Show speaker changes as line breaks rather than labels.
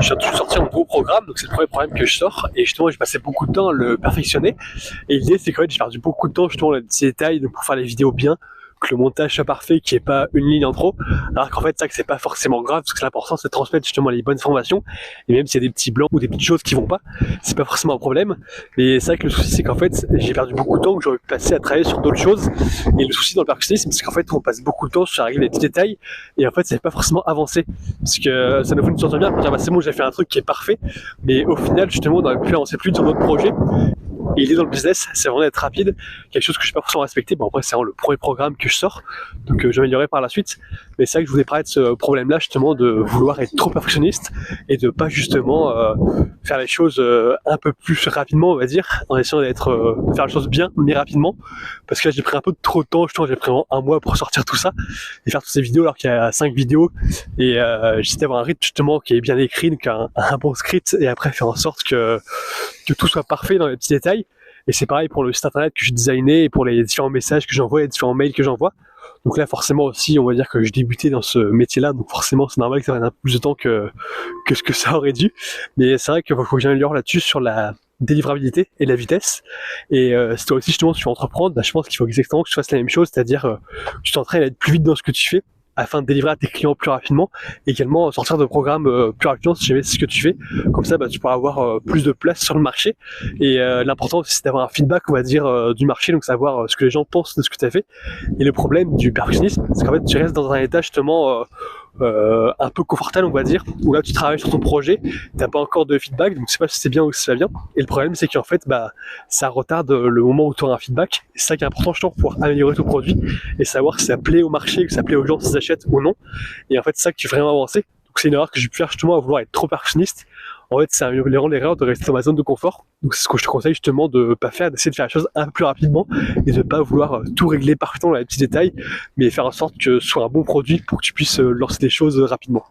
je viens de sortir un nouveau programme, donc c'est le premier programme que je sors, et justement j'ai passé beaucoup de temps à le perfectionner, et l'idée c'est qu'en fait j'ai perdu beaucoup de temps justement dans les petits détails, donc pour faire les vidéos bien, que le montage soit parfait, qu'il n'y ait pas une ligne en trop, alors qu'en fait ça que c'est pas forcément grave, parce que l'important c'est de transmettre justement les bonnes informations, et même s'il y a des petits blancs ou des petites choses qui vont pas, c'est pas forcément un problème, mais c'est vrai que le souci c'est qu'en fait j'ai perdu beaucoup de temps que j'aurais pu passer à travailler sur d'autres choses, et le souci dans le perfectionnisme c'est qu'en fait on passe beaucoup de temps sur régler les petits détails, et en fait ça fait pas forcément avancer, parce que ça nous fait une sorte de bien pour dire bah c'est bon j'ai fait un truc qui est parfait, mais au final justement on aurait pu avancer plus sur d'autres projets. Et l'idée dans le business, c'est vraiment d'être rapide, quelque chose que je n'ai pas forcément respecté. Bon, après, c'est vraiment le premier programme que je sors, donc je vais m'améliorer par la suite. Mais c'est vrai que je voulais parler de ce problème-là, justement, de vouloir être trop perfectionniste et de pas justement faire les choses un peu plus rapidement, on va dire, en essayant de faire les choses bien, mais rapidement. Parce que là, j'ai pris un peu trop de temps, justement, j'ai pris vraiment un mois pour sortir tout ça et faire toutes ces vidéos, alors qu'il y a 5 vidéos. Et j'essaie d'avoir un rythme, justement, qui est bien écrit, donc un bon script, et après faire en sorte que tout soit parfait dans les petits détails. Et c'est pareil pour le site internet que j'ai designé et pour les différents messages que j'envoie, les différents mails que j'envoie. Donc là, forcément aussi, on va dire que je débutais dans ce métier-là, donc forcément, c'est normal que ça prenne un peu plus de temps que ce que ça aurait dû. Mais c'est vrai qu'il faut que j'améliore là-dessus sur la délivrabilité et la vitesse. Et si toi aussi, justement, tu veux entreprendre, bah, je pense qu'il faut exactement que tu fasses la même chose, c'est-à-dire que tu t'entraînes à être plus vite dans ce que tu fais, afin de délivrer à tes clients plus rapidement, et également sortir de programmes plus rapidement si jamais c'est ce que tu fais. Comme ça, bah, tu pourras avoir plus de place sur le marché. Et l'important, c'est d'avoir un feedback, on va dire, du marché, donc savoir ce que les gens pensent de ce que tu as fait. Et le problème du perfectionnisme, c'est qu'en fait, tu restes dans un état justement un peu confortable, on va dire, où là tu travailles sur ton projet, t'as pas encore de feedback, donc tu sais pas si c'est bien ou si c'est pas bien. Et le problème c'est qu'en fait bah ça retarde le moment où tu auras un feedback. Et c'est ça qui est important justement pour pouvoir améliorer ton produit et savoir si ça plaît au marché, que ça plaît aux gens s'ils achètent ou non. Et en fait c'est ça que tu veux vraiment avancer. Donc c'est une erreur que j'ai pu faire justement à vouloir être trop perfectionniste. En fait, c'est l'erreur de rester dans ma zone de confort. Donc c'est ce que je te conseille justement de pas faire, d'essayer de faire la chose un peu plus rapidement et de pas vouloir tout régler parfaitement dans les petits détails, mais faire en sorte que ce soit un bon produit pour que tu puisses lancer des choses rapidement.